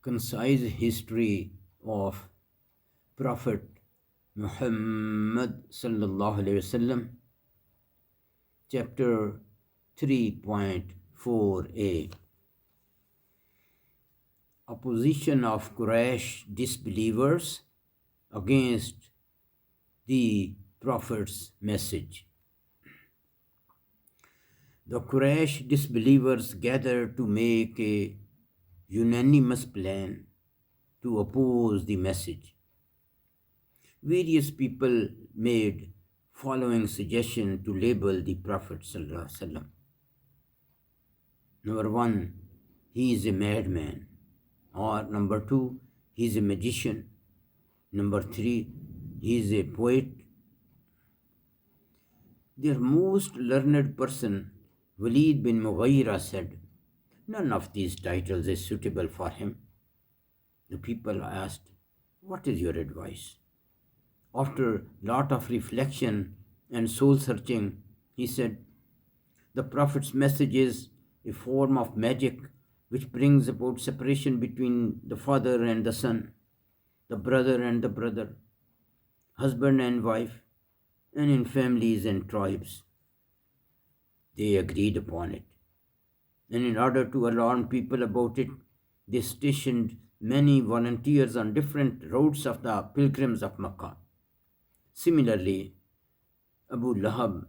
concise history of Prophet Muhammad SAW, chapter 3.4a. Opposition of Quraysh disbelievers against the Prophet's message. The Quraysh disbelievers gathered to make a unanimous plan to oppose the message. Various people made following suggestion to label the Prophet ﷺ. Number one, he is a madman. Or number two, he is a magician. Number three, he is a poet. Their most learned person, Walid bin Mughira, said, none of these titles is suitable for him. The people asked, what is your advice? After lot of reflection and soul searching, he said, the Prophet's message is a form of magic which brings about separation between the father and the son, the brother and the brother, husband and wife, and in families and tribes. They agreed upon it. And in order to alarm people about it, they stationed many volunteers on different routes of the pilgrims of Makkah. Similarly, Abu Lahab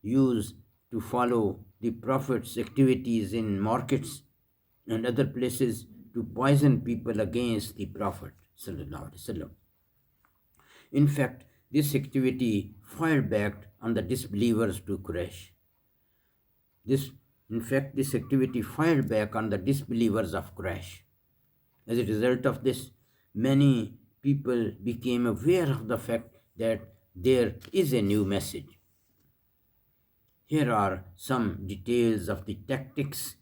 used to follow the Prophet's activities in markets and other places to poison people against the Prophet. In fact, this activity fired back on the disbelievers to Quraysh. This activity fired back on the disbelievers of Quraysh. As a result of this, many people became aware of the fact that there is a new message. Here are some details of the tactics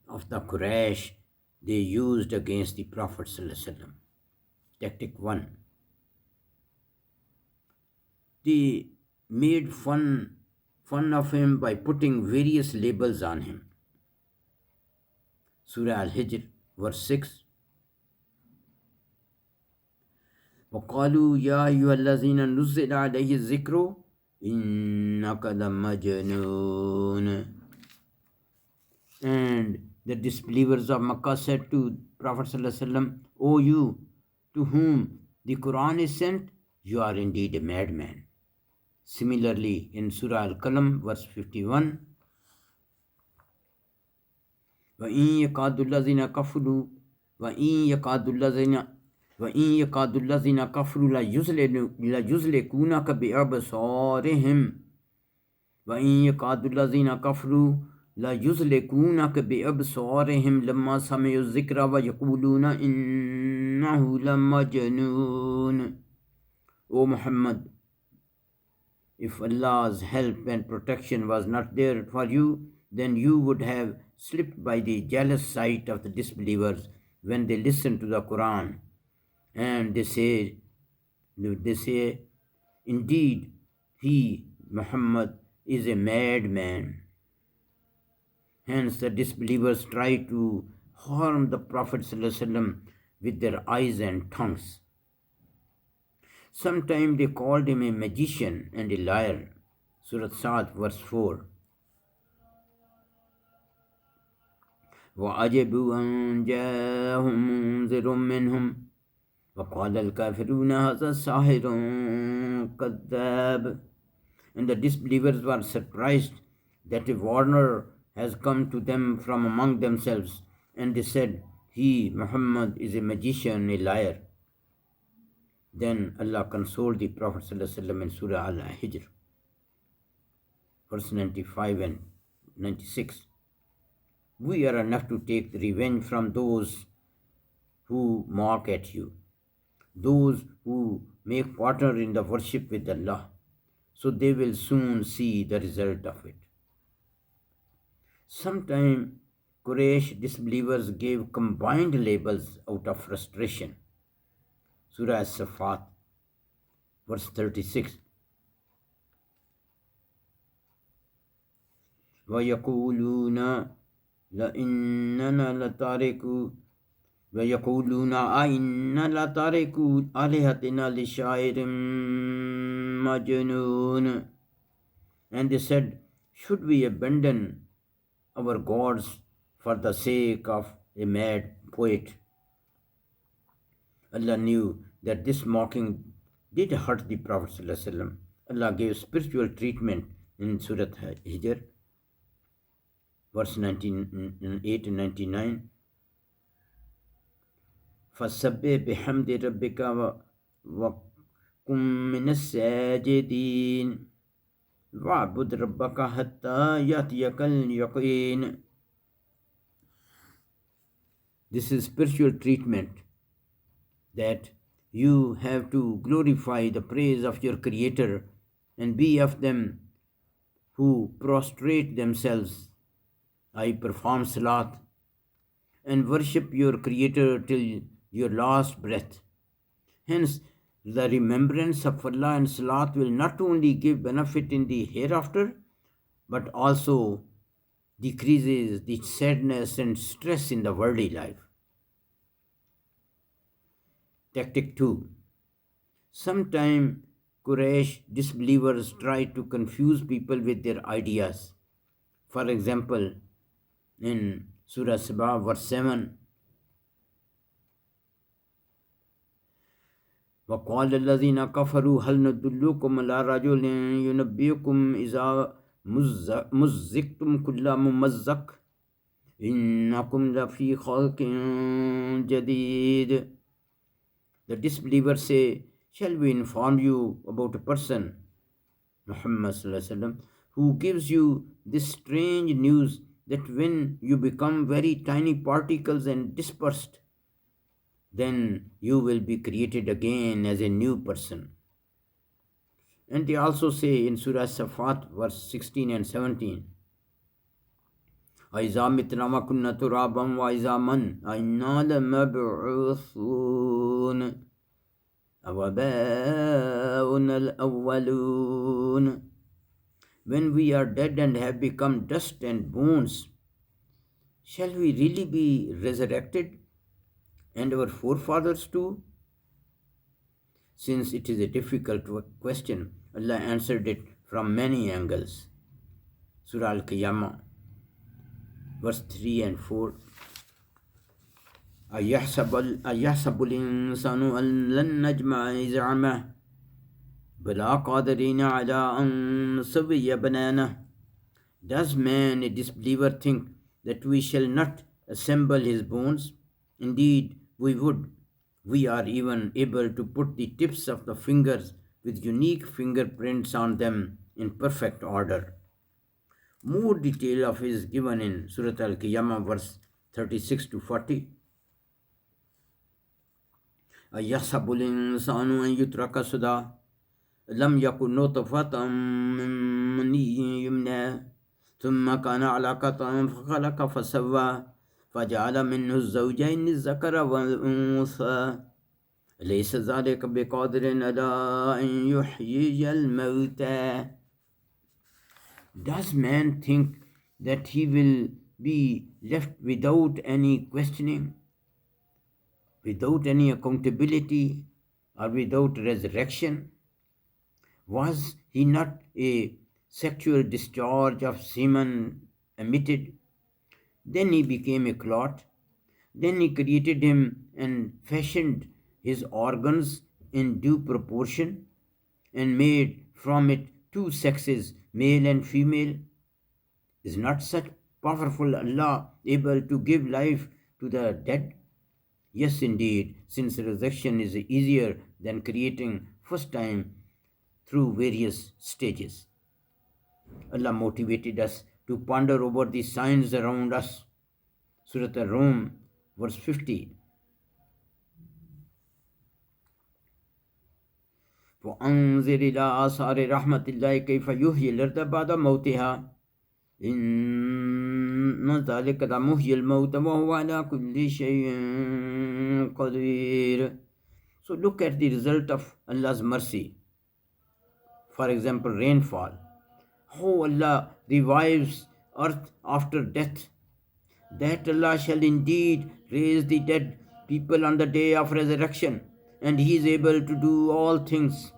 of the Quraysh they used against the Prophet ﷺ. Tactic 1. They made fun of him by putting various labels on him. Surah Al-Hijr, verse 6. وَقَالُوا يَا أَيُّهَا الَّذِينَ نُزِّلَ عَلَيْهِ الذِّكْرُ إِنَّكَ لَمَجْنُونَ. And the disbelievers of Makkah said to Prophet ﷺ, O you to whom the Quran is sent, you are indeed a madman. Similarly, in Surah Al-Qalam, verse 51, وَإِن يَكَادُ الَّذِينَ كَفَرُوا لَيُزْلِقُونَكَ بِأَبْصَارِهِمْ لَمَّا سَمِعُوا الذِّكْرَ وَيَقُولُونَ إِنَّهُ لَمَجْنُونَ. O Muhammad, if Allah's help and protection was not there for you, then you would have slipped by the jealous sight of the disbelievers when they listen to the Quran. And they say, indeed, he, Muhammad, is a madman. Hence, the disbelievers try to harm the Prophet ﷺ with their eyes and tongues. Sometimes they called him a magician and a liar. Surah Sa'd, verse 4. وَعَجِبُوا أَنْ جَاءَهُمْ مُنْذِرٌ مِّنْهُمْ وَقَالَ الْكَافِرُونَ هَذَا سَاحِرٌ كَذَّابٌ. And the disbelievers were surprised that a warner has come to them from among themselves, and they said, he, Muhammad, is a magician, a liar. Then Allah consoled the Prophet ﷺ in Surah Al-Hijr, verse 95 and 96. We are enough to take revenge from those who mock at you, those who make partner in the worship with Allah, so they will soon see the result of it. Sometimes Quraysh disbelievers gave combined labels out of frustration. Surah As-Safat, verse 36. وَيَقُولُونَ لَإِنَّنَا لَتَارِكُ وَيَقُولُونَ أَإِنَّا لَتَارِكُو آلِهَتِنَا لِشَاعِرٍ مَجْنُونٍ. And they said, should we abandon our gods for the sake of a mad poet? Allah knew that this mocking did hurt the Prophet ﷺ. Allah gave spiritual treatment in Surah Hijr, verse 98 and 99. فَسَبِّحْ بِحَمْدِ رَبِّكَ وَكُن مِّنَ السَّاجِدِينَ وَاعْبُدْ رَبَّكَ حَتَّى يَأْتِيَكَ الْيَقِينُ. This is spiritual treatment, that you have to glorify the praise of your Creator and be of them who prostrate themselves. I perform salat and worship your Creator till your last breath. Hence, the remembrance of Allah and salat will not only give benefit in the hereafter, but also decreases the sadness and stress in the worldly life. Tactic 2. Sometimes Quraysh disbelievers try to confuse people with their ideas. For example, in Surah Sabah, verse 7, وَقَالَ الَّذِينَ كَفَرُوا هَلْ نَدُلُّكُمْ عَلَى رَجُلٍ يُنَبِّئُكُمْ إِذَا مُزِّقْتُمْ كُلَّ مُمَزَّقٍ إِنَّكُمْ لَفِي خَلْقٍ جَدِيدٍ. The disbelievers say, shall we inform you about a person, Muhammad SAW, who gives you this strange news that when you become very tiny particles and dispersed, then you will be created again as a new person. And they also say in Surah Safat, verse 16 and 17, أَإِذَا مِتْنَا وَكُنَّا تُرَابًا وَعِظَامًا أَإِنَّا لَمَبْعُوثُونَ أَوَآبَاؤُنَا الْأَوَّلُونَ. When we are dead and have become dust and bones, shall we really be resurrected? And our forefathers too? Since it is a difficult question, Allah answered it from many angles. Surah Al-Qiyamah, verse 3 and 4. أَيَحْسَبُ الْإِنسَانُ أَن لَن نَّجْمَعَ عِظَامَهُ بَلَىٰ قَادِرِينَ عَلَىٰ أَن نُّسَوِّيَ بَنَانَهُ. Does man, a disbeliever, think that we shall not assemble his bones? Indeed, we would. We are even able to put the tips of the fingers with unique fingerprints on them in perfect order. More detail of is given in Surah Al-Qiyamah, verse 36 to 40. أَيَحْسَبُ الْإِنسَانُ أَن يُتْرَكَ سُدًى لَمْ يَكُن نُّطْفَةً مِّن مَّنِيٍّ يُمْنَىٰ ثُمَّ كَانَ عَلَقَةً فَخَلَقَ فَسَوَّىٰ فَجَعَلَ مِنْهُ الزَّوْجَيْنِ الذَّكَرَ وَالْأُنثَىٰ أَلَيْسَ ذَلِكَ بِقَادِرٍ عَلَىٰ أَن يُحْيِيَ الْمَوْتَىٰ. Does man think that he will be left without any questioning, without any accountability, or without resurrection? Was he not a sexual discharge of semen emitted? Then he became a clot. Then he created him and fashioned his organs in due proportion and made from it two sexes, male and female. Is not such powerful Allah able to give life to the dead? Yes, indeed, since resurrection is easier than creating first time through various stages. Allah motivated us to ponder over the signs around us. Surah Al-Rum, verse 50. وَأَنْظِرْ إِلَىٰ آثَارِ رَحْمَةِ اللَّهِ كَيْفَ يُحْيِي الْأَرْضَ بَعْدَ مَوْتِهَا إِنَّ ذَلِكَ لَمُحْيِي الْمَوْتَى وَهُوَ عَلَىٰ كُلِّ شَيْءٍ قَدِيرٌ. So look at the result of Allah's mercy. For example, rainfall. How Allah revives earth after death. That Allah shall indeed raise the dead people on the day of resurrection, and he is able to do all things.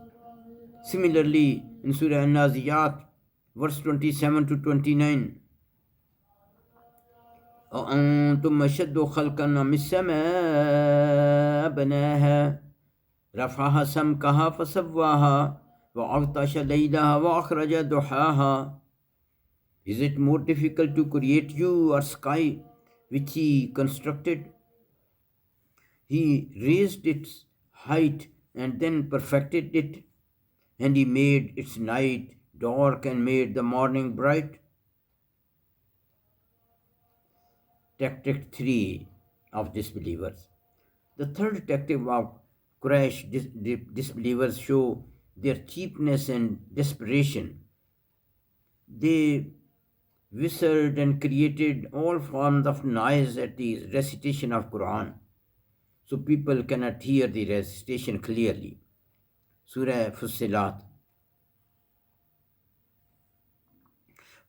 Similarly, in Surah An-Naziyat, verse 27 to 29, أأنتم أشد خلقا أم السماء بناها رفعها سمكها فسواها وأغطش ليلها وأخرج ضحاها. Is it more difficult to create you or sky which he constructed? He raised its height and then perfected it, and he made its night dark and made the morning bright. Tactic 3 of disbelievers. The third tactic of Quraysh disbelievers show their cheapness and desperation. They whistled and created all forms of noise at the recitation of Quran, so people cannot hear the recitation clearly. Surah Fussilat.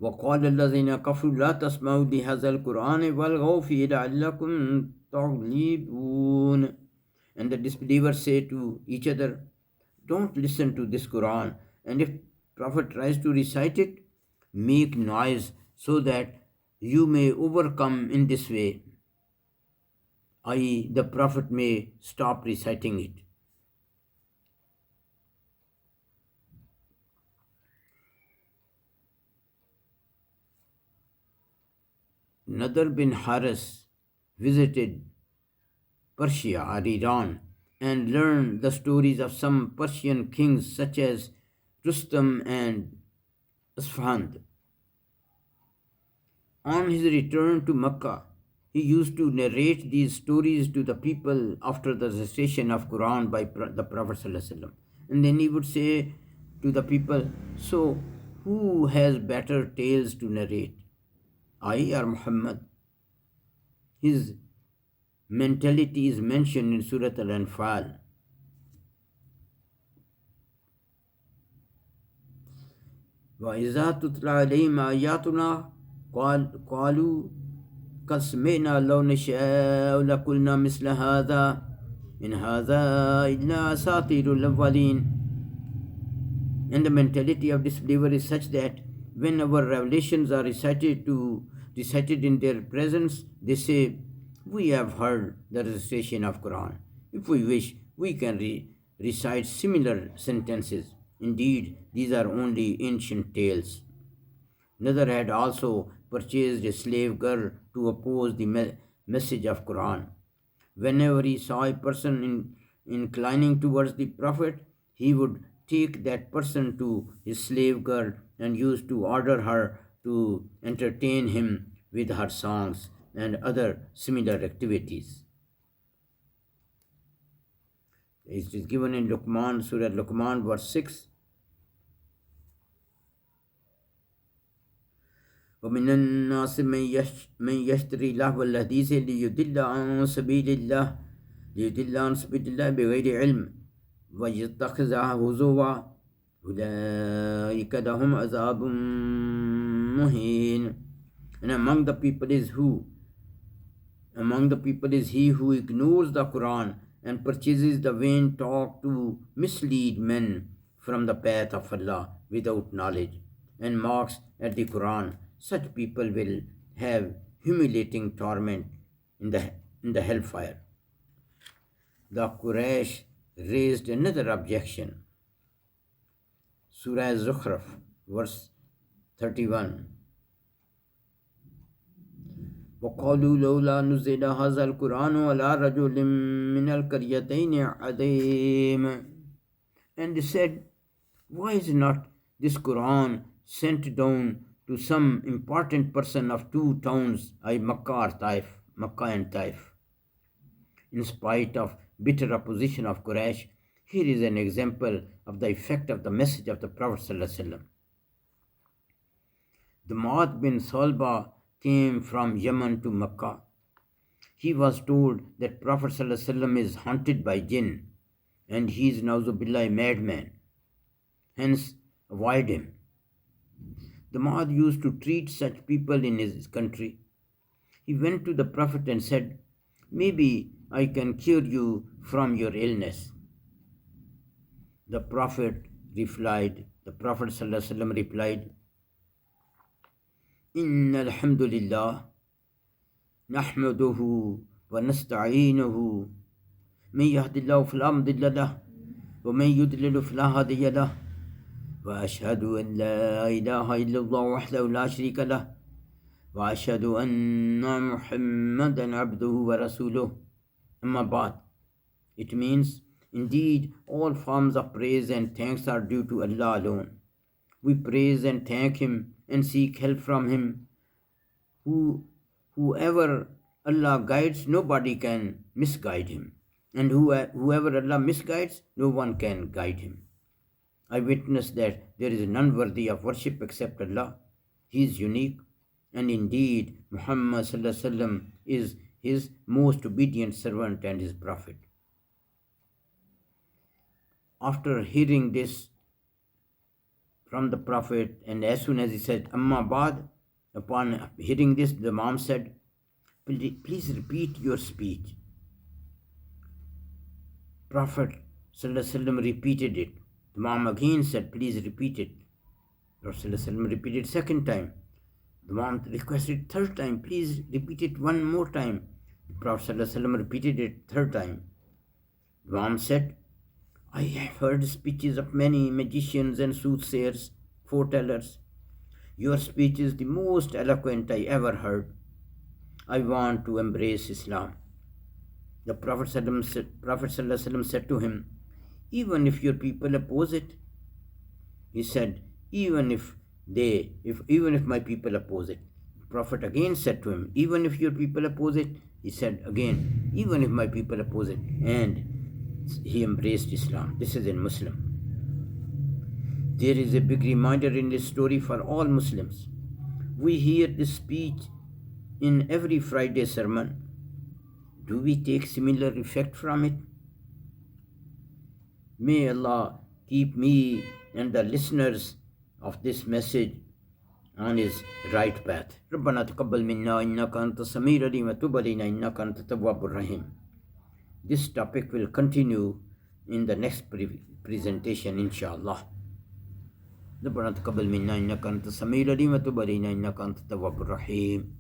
وقال الذين كفروا لا تسمعوا لهذا القرآن والغوا فيه لعلكم تغلبون. And the disbelievers say to each other, don't listen to this Quran, and if Prophet tries to recite it, make noise so that you may overcome in this way, i.e., the Prophet may stop reciting it. Nadr bin Haris visited Persia or Iran and learned the stories of some Persian kings such as Rustam and Isfahan. On his return to Mecca, he used to narrate these stories to the people after the recitation of Quran by the Prophet ﷺ. And then he would say to the people, so who has better tales to narrate, I or Muhammad? His mentality is mentioned in Surah Al-Anfal. وَإِذَا تُتْلَى عَلَيْهِمْ آيَاتُنَا قَالُوا قَدْ سَمِعْنَا لَوْ نَشَاءُ لَقُلْنَا مِثْلَ هَذَا إِنْ هَذَا إِلَّا أَسَاطِيرُ الْأَوَّلِينَ. And the mentality of disbeliever is such that when our revelations are recited in their presence, they say, we have heard the recitation of Quran. If we wish, we can recite similar sentences. Indeed, these are only ancient tales. Nadr had also purchased a slave girl to oppose the message of Quran. Whenever he saw a person inclining towards the Prophet, he would take that person to his slave girl and used to order her to entertain him with her songs and other similar activities. It is given in Luqman, Surah Luqman, verse 6. ومن الناس من يشتري لهو الحديث ليضل عن سبيل الله بغير علم ويتخذها هزوا أولئك لهم عذاب مهين. And among the people is he who ignores the Quran and purchases the vain talk to mislead men from the path of Allah without knowledge and mocks at the Quran. Such people will have humiliating torment in the hellfire. The Quraysh raised another objection. Surah Zukhruf, verse 31. وقالوا لولا نزل هذا القرآن على رجل من القريتين عظيم. And they said, why is not this Quran sent down to some important person of two towns, Makkah and Taif? In spite of bitter opposition of Quraysh, here is an example of the effect of the message of the Prophet ﷺ. The Mu'adh bin Salba came from Yemen to Mecca. He was told that Prophet ﷺ is haunted by jinn and he is na'uzubillah a madman. Hence, avoid him. The Mu'adh used to treat such people in his country. He went to the Prophet and said, maybe I can cure you from your illness. The Prophet ﷺ replied, Inna alhamdulillah, nahmaduhu wa nasta'inuhu, man yahdillahu fala mudilla lahu, wa man yudlil fala hadiya lahu, wa ashhadu an la ilaha illallah wahdahu la sharika lahu, wa ashhadu anna Muhammadan abduhu wa rasuluh. Amma ba'd. It means, indeed, all forms of praise and thanks are due to Allah alone. We praise and thank Him and seek help from Him. Whoever Allah guides, nobody can misguide him. And whoever Allah misguides, no one can guide him. I witness that there is none worthy of worship except Allah. He is unique. And indeed, Muhammad SAW is His most obedient servant and His prophet. After hearing this from the Prophet, and as soon as he said, Amma Ba'd, upon hearing this, the Imam said, please repeat your speech. Prophet ﷺ repeated it. The Imam again said, please repeat it. Prophet ﷺ repeated second time. The Imam requested third time, please repeat it one more time. The Prophet ﷺ repeated it third time. The Imam said, I have heard speeches of many magicians and soothsayers, foretellers. Your speech is the most eloquent I ever heard. I want to embrace Islam. The Prophet ﷺ said to him, even if your people oppose it, he said, even if my people oppose it. The Prophet again said to him, even if your people oppose it, he said again, even if my people oppose it. And he embraced Islam. This is in Muslim. There is a big reminder in this story for all Muslims. We hear this speech in every Friday sermon. Do we take similar effect from it? May Allah keep me and the listeners of this message on His right path. رَبَّنَا تَقَبَّلْ مِنَّا إِنَّكَ أَنْتَ السَّمِيعُ الْعَلِيمُ وَتُبْ عَلَيْنَا إِنَّكَ أَنْتَ التَّوَّابُ الرَّحِيمُ. This topic will continue in the next presentation, inshallah. ربنا تقبل منا إنك أنت السميع العليم وتب علينا إنك أنت التواب الرحيم.